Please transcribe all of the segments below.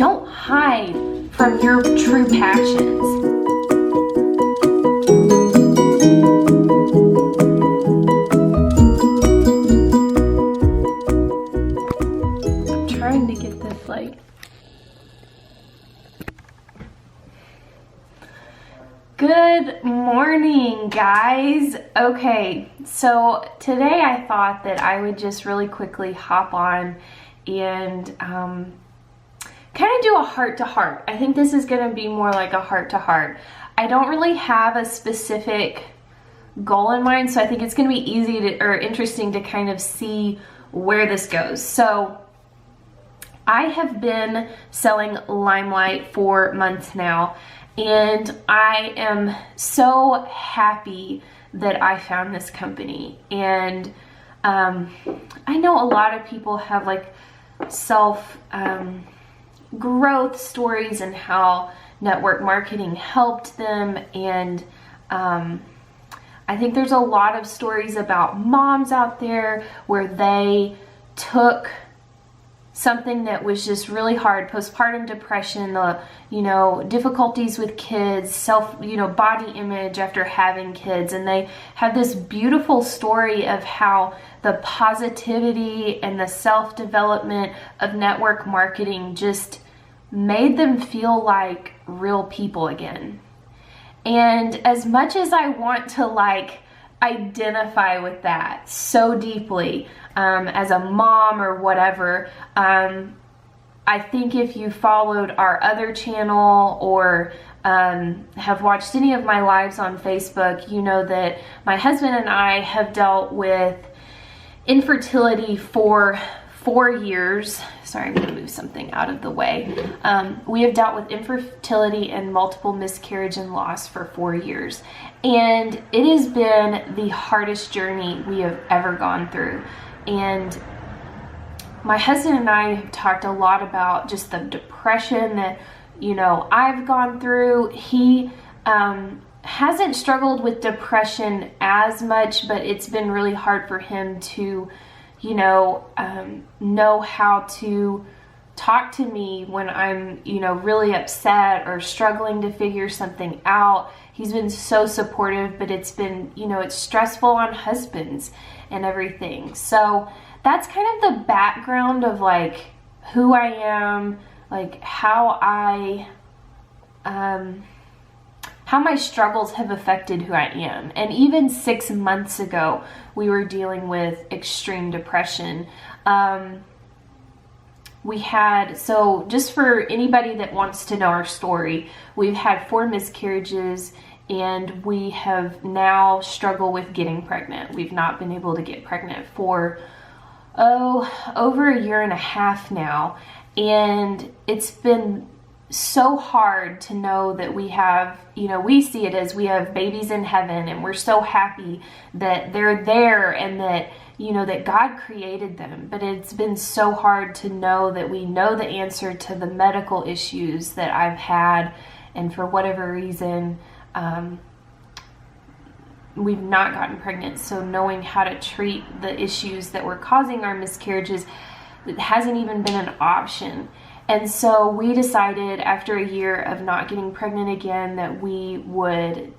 Don't hide from your true passions. I'm trying to get this like... Good morning, guys. Okay, so today I thought that I would just really quickly hop on and kind of do a heart-to-heart. I think this is going to be more like a heart-to-heart. I don't really have a specific goal in mind, so I think it's going to be easy to, or interesting to kind of see where this goes. So I have been selling LimeLight for months now, and I am so happy that I found this company. And I know a lot of people have like self growth stories and how network marketing helped them, and I think there's a lot of stories about moms out there where they took something that was just really hard, postpartum depression, difficulties with kids, body image after having kids, and they have this beautiful story of how the positivity and the self-development of network marketing just made them feel like real people again. And as much as I want to identify with that so deeply, as a mom or whatever, I think if you followed our other channel or have watched any of my lives on Facebook, you know that my husband and I have dealt with infertility for 4 years. Sorry, I'm going to move something out of the way. We have dealt with infertility and multiple miscarriage and loss for 4 years. And it has been the hardest journey we have ever gone through. And my husband and I have talked a lot about just the depression that, I've gone through. He hasn't struggled with depression as much, but it's been really hard for him to know how to talk to me when I'm, really upset or struggling to figure something out. He's been so supportive, but it's been, it's stressful on husbands and everything. So that's kind of the background of who I am, how my struggles have affected who I am. And even 6 months ago, we were dealing with extreme depression. So just for anybody that wants to know our story, we've had 4 miscarriages, and we have now struggled with getting pregnant. We've not been able to get pregnant for, over 1.5 years now. And it's been so hard to know that we have, we see it as we have babies in heaven, and we're so happy that they're there and that, that God created them. But it's been so hard to know that we know the answer to the medical issues that I've had, and for whatever reason, we've not gotten pregnant. So knowing how to treat the issues that were causing our miscarriages, it hasn't even been an option. And so we decided after 1 year of not getting pregnant again that we would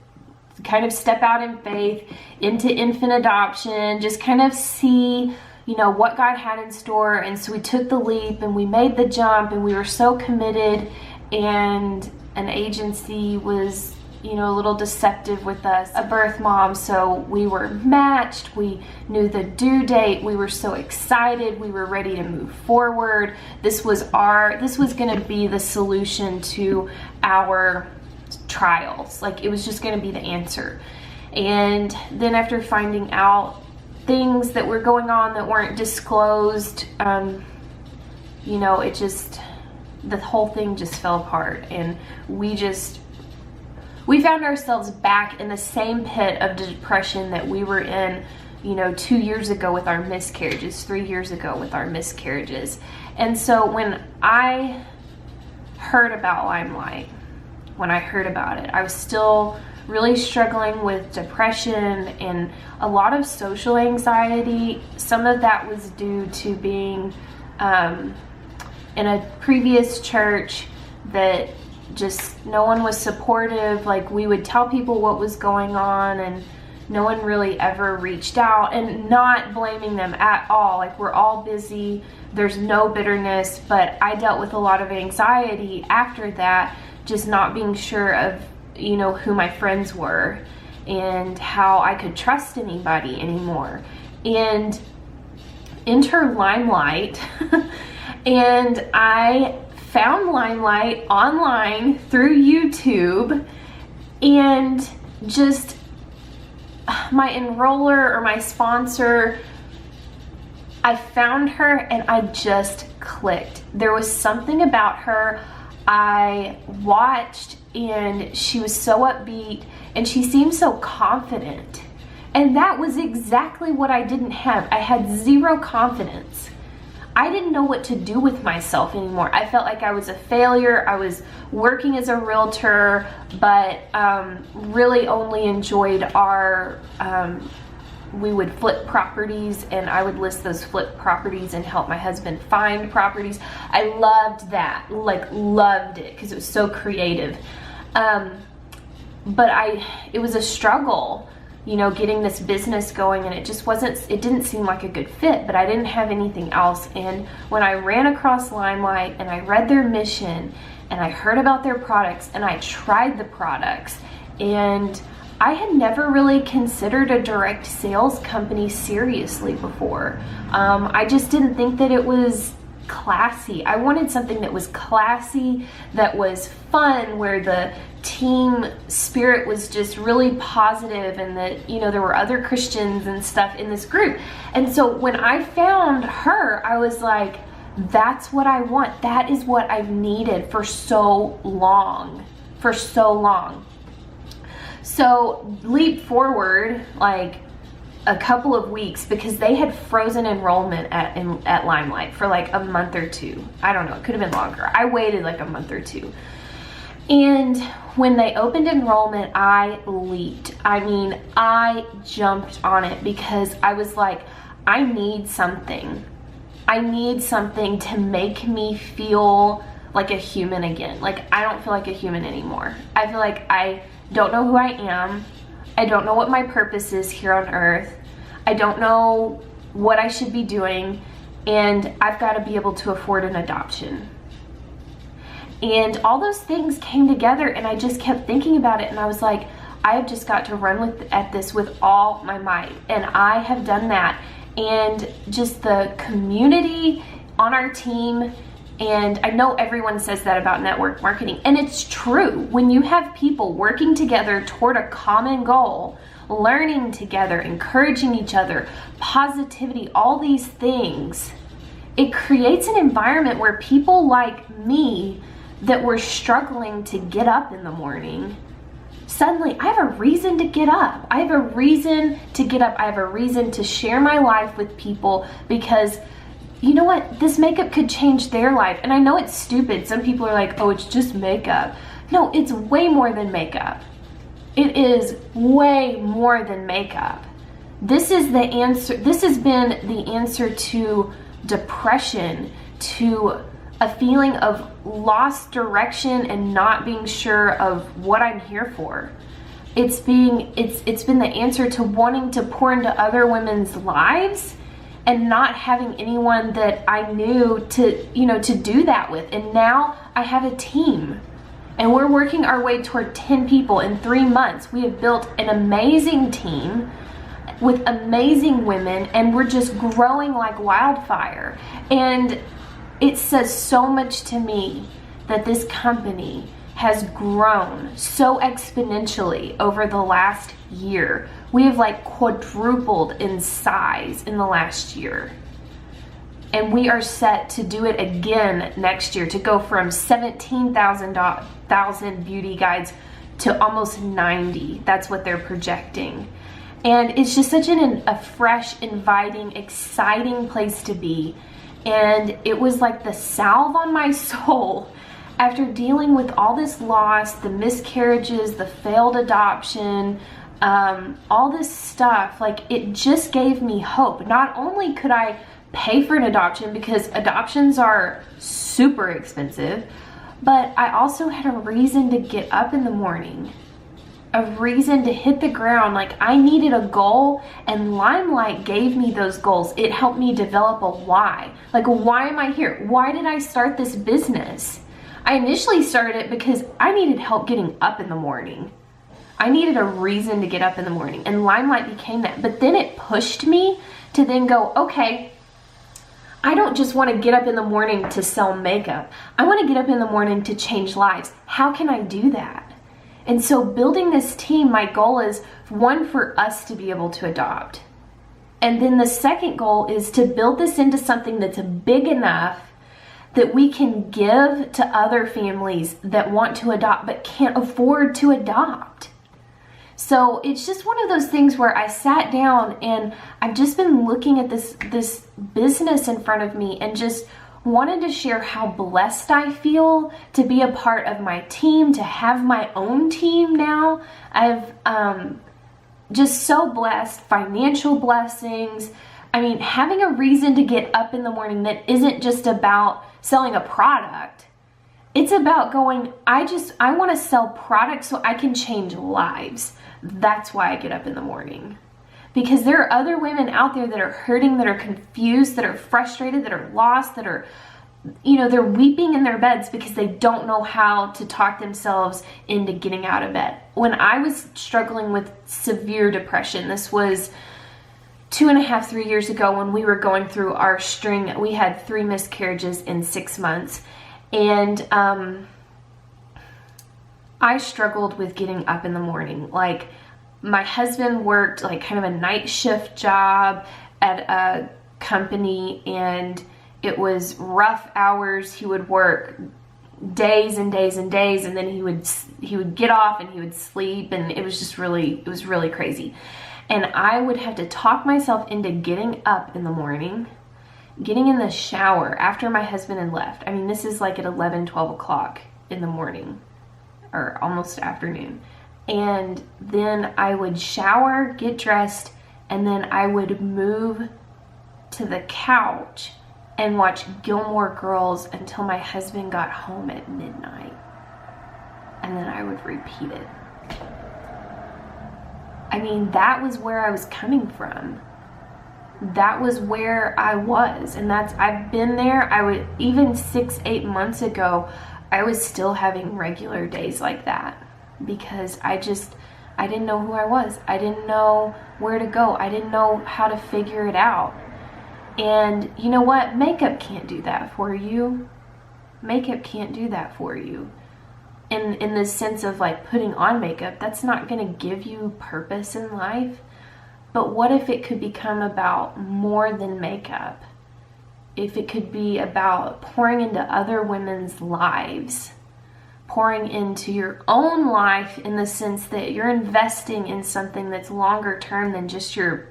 kind of step out in faith into infant adoption, just kind of see, what God had in store. And so we took the leap and we made the jump, and we were so committed, and an agency was, a little deceptive with us, a birth mom. So we were matched. We knew the due date. We were so excited. We were ready to move forward. This was going to be the solution to our trials. It was just going to be the answer. And then after finding out things that were going on that weren't disclosed, the whole thing just fell apart. And we found ourselves back in the same pit of depression that we were in, 2 years ago with our miscarriages, 3 years ago with our miscarriages. And so when I heard about LimeLight, I was still really struggling with depression and a lot of social anxiety. Some of that was due to being in in a previous church that just no one was supportive. Like, we would tell people what was going on and no one really ever reached out, and not blaming them at all. Like, we're all busy. There's no bitterness, but I dealt with a lot of anxiety after that, just not being sure of, you know, who my friends were and how I could trust anybody anymore. And enter LimeLight and I found LimeLight online through YouTube, and just my enroller or my sponsor, I found her and I just clicked. There was something about her I watched, and she was so upbeat and she seemed so confident. And that was exactly what I didn't have. I had zero confidence. I didn't know what to do with myself anymore. I felt like I was a failure. I was working as a realtor, but really only enjoyed our, we would flip properties, and I would list those flip properties and help my husband find properties. I loved that, like loved it, because it was so creative. But it was a struggle, you know, getting this business going, and it just wasn't, it didn't seem like a good fit, but I didn't have anything else. And when I ran across LimeLight and I read their mission and I heard about their products and I tried the products, and I had never really considered a direct sales company seriously before. I just didn't think that it was classy. I wanted something that was classy, that was fun, where the team spirit was just really positive, and that, you know, there were other Christians and stuff in this group. And so when I found her, I was like, that's what I want. That is what I've needed for so long, So leap forward like a couple of weeks, because they had frozen enrollment at LimeLight for like a month or two. I don't know, it could have been longer. I waited like a month or two. And when they opened enrollment, I leaped. I mean, I jumped on it, because I was like, I need something. I need something to make me feel like a human again. Like, I don't feel like a human anymore. I feel like I don't know who I am. I don't know what my purpose is here on earth. I don't know what I should be doing, and I've got to be able to afford an adoption. And all those things came together, and I just kept thinking about it, and I was like, I have just got to run at this with all my might. And I have done that. And just the community on our team, and I know everyone says that about network marketing, and it's true. When you have people working together toward a common goal, learning together, encouraging each other, positivity, all these things, it creates an environment where people like me that were struggling to get up in the morning, suddenly I have a reason to get up. I have a reason to get up. I have a reason to share my life with people, because you know what? This makeup could change their life. And I know it's stupid. Some people are like, oh, it's just makeup. No, it's way more than makeup. It is way more than makeup. This is the answer. This has been the answer to depression, to a feeling of lost direction and not being sure of what I'm here for. It's been the answer to wanting to pour into other women's lives and not having anyone that I knew to do that with. And now I have a team, and we're working our way toward 10 people in 3 months. We have built an amazing team with amazing women, and we're just growing like wildfire. And it says so much to me that this company has grown so exponentially over the last year. We have like quadrupled in size in the last year. And we are set to do it again next year, to go from 17,000 beauty guides to almost 90. That's what they're projecting. And it's just such a fresh, inviting, exciting place to be. And it was like the salve on my soul after dealing with all this loss, the miscarriages, the failed adoption, all this stuff. Like, it just gave me hope. Not only could I pay for an adoption because adoptions are super expensive, but I also had a reason to get up in the morning, a reason to hit the ground. Like, I needed a goal, and LimeLight gave me those goals. It helped me develop a why. Like, why am I here? Why did I start this business? I initially started it because I needed help getting up in the morning. I needed a reason to get up in the morning, and LimeLight became that. But then it pushed me to then go, okay, I don't just want to get up in the morning to sell makeup. I want to get up in the morning to change lives. How can I do that? And so building this team, my goal is, one, for us to be able to adopt. And then the second goal is to build this into something that's big enough that we can give to other families that want to adopt but can't afford to adopt. So it's just one of those things where I sat down and I've just been looking at this business in front of me and just wanted to share how blessed I feel to be a part of my team, to have my own team now. I've just so blessed, financial blessings. I mean, having a reason to get up in the morning that isn't just about selling a product. It's about going, I want to sell products so I can change lives. That's why I get up in the morning. Because there are other women out there that are hurting, that are confused, that are frustrated, that are lost, that are, they're weeping in their beds because they don't know how to talk themselves into getting out of bed. When I was struggling with severe depression, this was 2.5, 3 years ago, when we were going through our string, we had 3 miscarriages in 6 months. And I struggled with getting up in the morning. Like, my husband worked like kind of a night shift job at a company, and it was rough hours. He would work days and days and days, and then he would get off and he would sleep, and it was really crazy. And I would have to talk myself into getting up in the morning, getting in the shower after my husband had left. I mean, this is like at 11, 12 o'clock in the morning, or almost afternoon. And then I would shower, get dressed, and then I would move to the couch and watch Gilmore Girls until my husband got home at midnight. And then I would repeat it. I mean, that was where I was coming from. That was where I was. And I've been there. Even 6-8 months ago, I was still having regular days like that. Because I didn't know who I was. I didn't know where to go. I didn't know how to figure it out. And you know what? Makeup can't do that for you. Makeup can't do that for you. In the sense of like putting on makeup, that's not going to give you purpose in life. But what if it could become about more than makeup? If it could be about pouring into other women's lives, pouring into your own life in the sense that you're investing in something that's longer term than just your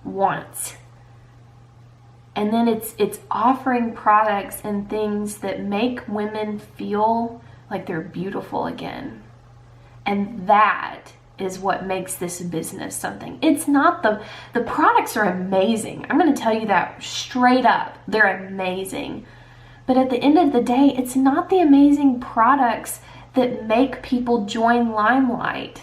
wants. And then it's offering products and things that make women feel like they're beautiful again. And that is what makes this business something. It's not the products are amazing. I'm going to tell you that straight up. They're amazing. But at the end of the day, it's not the amazing products that make people join LimeLight.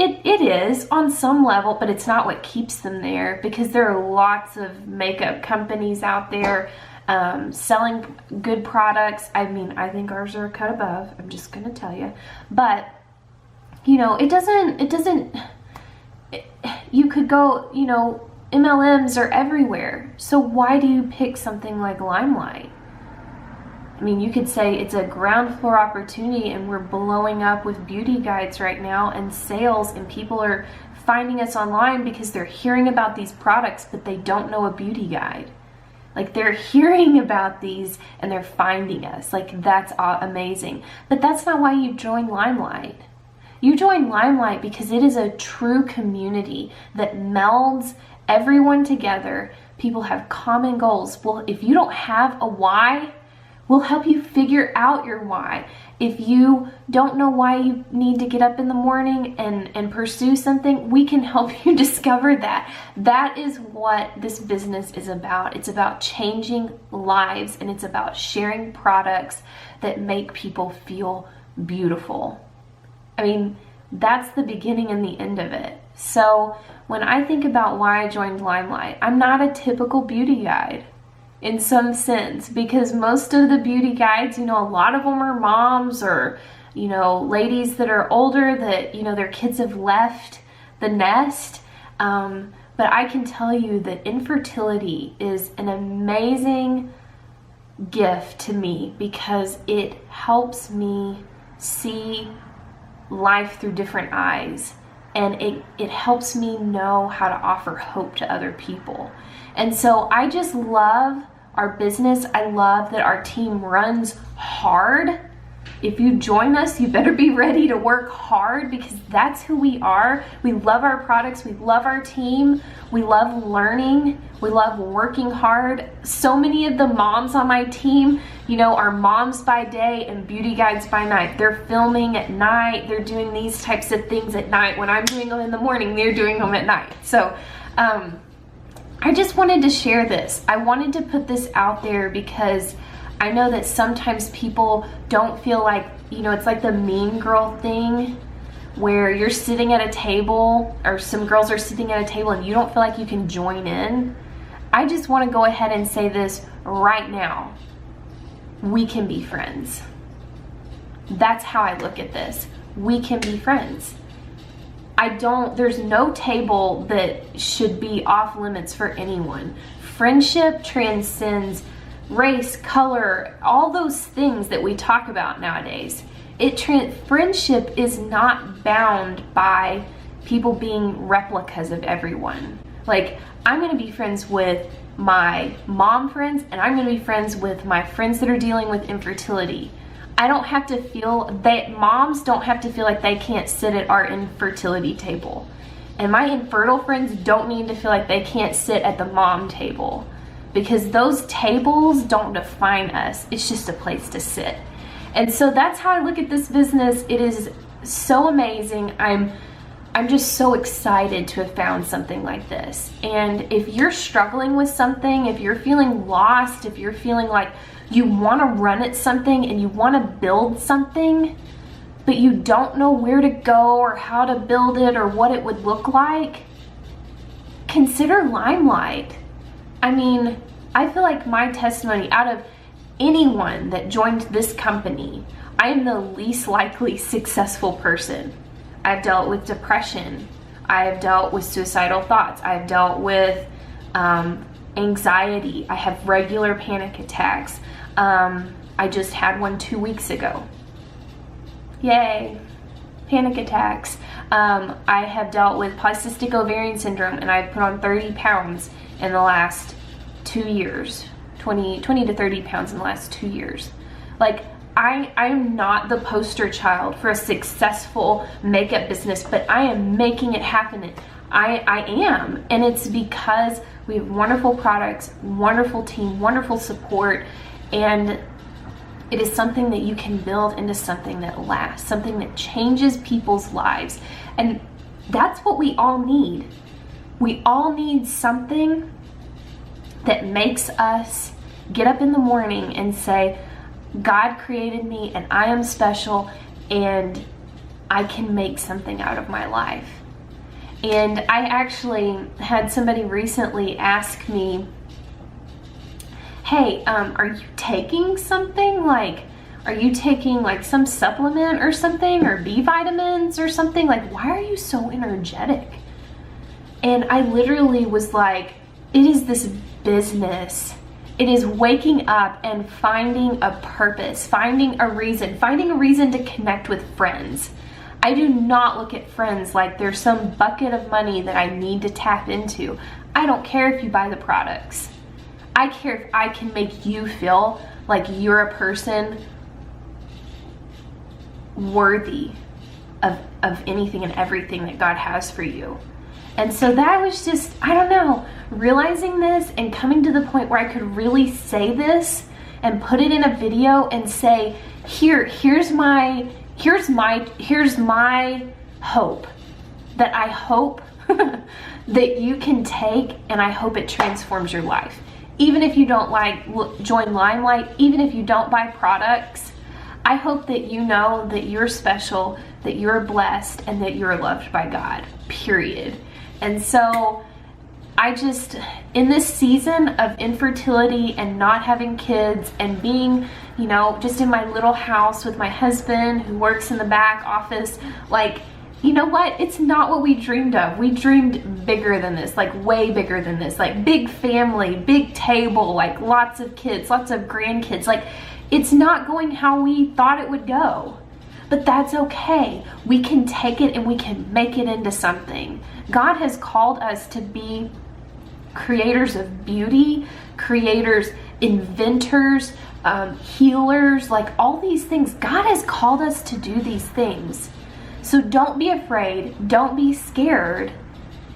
It is on some level, but it's not what keeps them there, because there are lots of makeup companies out there selling good products. I mean, I think ours are a cut above. I'm just going to tell you. But, you could go, MLMs are everywhere. So why do you pick something like LimeLight? I mean, you could say it's a ground floor opportunity, and we're blowing up with beauty guides right now and sales, and people are finding us online because they're hearing about these products, but they don't know a beauty guide. Like, they're hearing about these and they're finding us. Like, that's amazing. But that's not why you join LimeLight. You join LimeLight because it is a true community that melds everyone together. People have common goals. Well, if you don't have a why, We'll help you figure out your why. If you don't know why you need to get up in the morning and pursue something, we can help you discover that. That is what this business is about. It's about changing lives, and it's about sharing products that make people feel beautiful. I mean, that's the beginning and the end of it. So when I think about why I joined LimeLight, I'm not a typical beauty guide in some sense, because most of the beauty guides, a lot of them are moms or, ladies that are older that, their kids have left the nest. But I can tell you that infertility is an amazing gift to me because it helps me see life through different eyes. And it helps me know how to offer hope to other people. And so I just love our business. I love that our team runs hard. If you join us, you better be ready to work hard, because that's who we are. We love our products. We love our team. We love learning. We love working hard. So many of the moms on my team, are moms by day and beauty guides by night. They're filming at night. They're doing these types of things at night. When I'm doing them in the morning, they're doing them at night. So I just wanted to share this. I wanted to put this out there because I know that sometimes people don't feel like, it's like the mean girl thing where you're sitting at a table, or some girls are sitting at a table and you don't feel like you can join in. I just want to go ahead and say this right now. We can be friends. That's how I look at this. We can be friends. There's no table that should be off limits for anyone. Friendship transcends race, color, all those things that we talk about nowadays. Friendship is not bound by people being replicas of everyone. Like, I'm going to be friends with my mom friends, and I'm going to be friends with my friends that are dealing with infertility. Moms don't have to feel like they can't sit at our infertility table. And my infertile friends don't need to feel like they can't sit at the mom table, because those tables don't define us. It's just a place to sit. And so that's how I look at this business. It is so amazing. I'm just so excited to have found something like this. And if you're struggling with something, if you're feeling lost, if you're feeling like you want to run at something and you want to build something, but you don't know where to go or how to build it or what it would look like, consider LimeLight. I mean, I feel like my testimony, out of anyone that joined this company, I am the least likely successful person. I've dealt with depression. I have dealt with suicidal thoughts. I've dealt with anxiety. I have regular panic attacks. I just had one 2 weeks ago. Yay, panic attacks. I have dealt with polycystic ovarian syndrome, and I've put on 30 pounds in the last 2 years, 20 to 30 pounds in the last 2 years. Like, I am not the poster child for a successful makeup business, but I am making it happen. I am, and it's because we have wonderful products, wonderful team, wonderful support, and it is something that you can build into something that lasts, something that changes people's lives. And that's what we all need. We all need something that makes us get up in the morning and say, God created me and I am special and I can make something out of my life. And I actually had somebody recently ask me, hey, are you taking something? Like, are you taking like some supplement or something, or B vitamins or something? Like, why are you so energetic? And I literally was like, it is this business. It is waking up and finding a purpose, finding a reason to connect with friends. I do not look at friends like there's some bucket of money that I need to tap into. I don't care if you buy the products. I care if I can make you feel like you're a person worthy of anything and everything that God has for you. And so that was just, I don't know, realizing this and coming to the point where I could really say this and put it in a video and say, here's my hope, that I hope that you can take, and I hope it transforms your life. Even if you don't join LimeLight, even if you don't buy products, I hope that you know that you're special, that you're blessed, and that you're loved by God, period. And so I just, in this season of infertility and not having kids and being, you know, just in my little house with my husband who works in the back office, like, you know what? It's not what we dreamed of. We dreamed bigger than this, like way bigger than this, like big family, big table, like lots of kids, lots of grandkids. Like, it's not going how we thought it would go. But that's okay. We can take it and we can make it into something. God has called us to be creators of beauty, creators, inventors, healers, like all these things. God has called us to do these things. So don't be afraid. Don't be scared.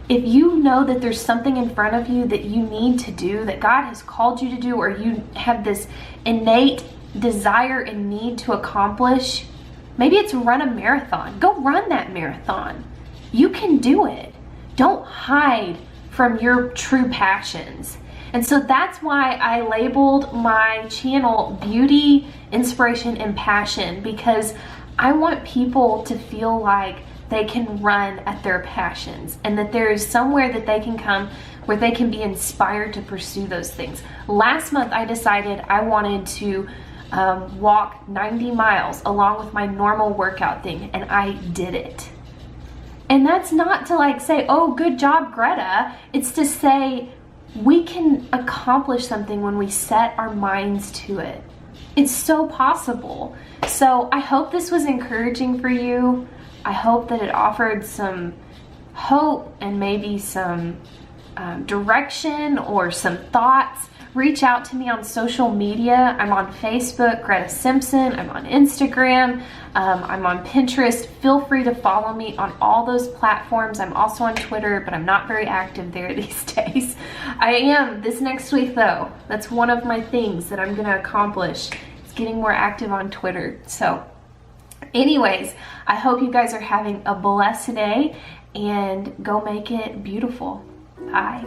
If you know that there's something in front of you that you need to do, that God has called you to do, or you have this innate desire and need to accomplish, maybe it's run a marathon. Go run that marathon. You can do it. Don't hide from your true passions. And so that's why I labeled my channel Beauty, Inspiration, and Passion, because I want people to feel like they can run at their passions and that there is somewhere that they can come where they can be inspired to pursue those things. Last month I decided I wanted to walk 90 miles along with my normal workout thing, and I did it. And that's not to like say, oh, good job, Greta. It's to say we can accomplish something when we set our minds to it. It's so possible. So I hope this was encouraging for you. I hope that it offered some hope and maybe some direction or some thoughts. Reach out to me on social media. I'm on Facebook, Greta Simpson. I'm on Instagram. I'm on Pinterest. Feel free to follow me on all those platforms. I'm also on Twitter, but I'm not very active there these days. I am this next week though. That's one of my things that I'm gonna accomplish. It's getting more active on Twitter. So anyways, I hope you guys are having a blessed day and go make it beautiful. Bye.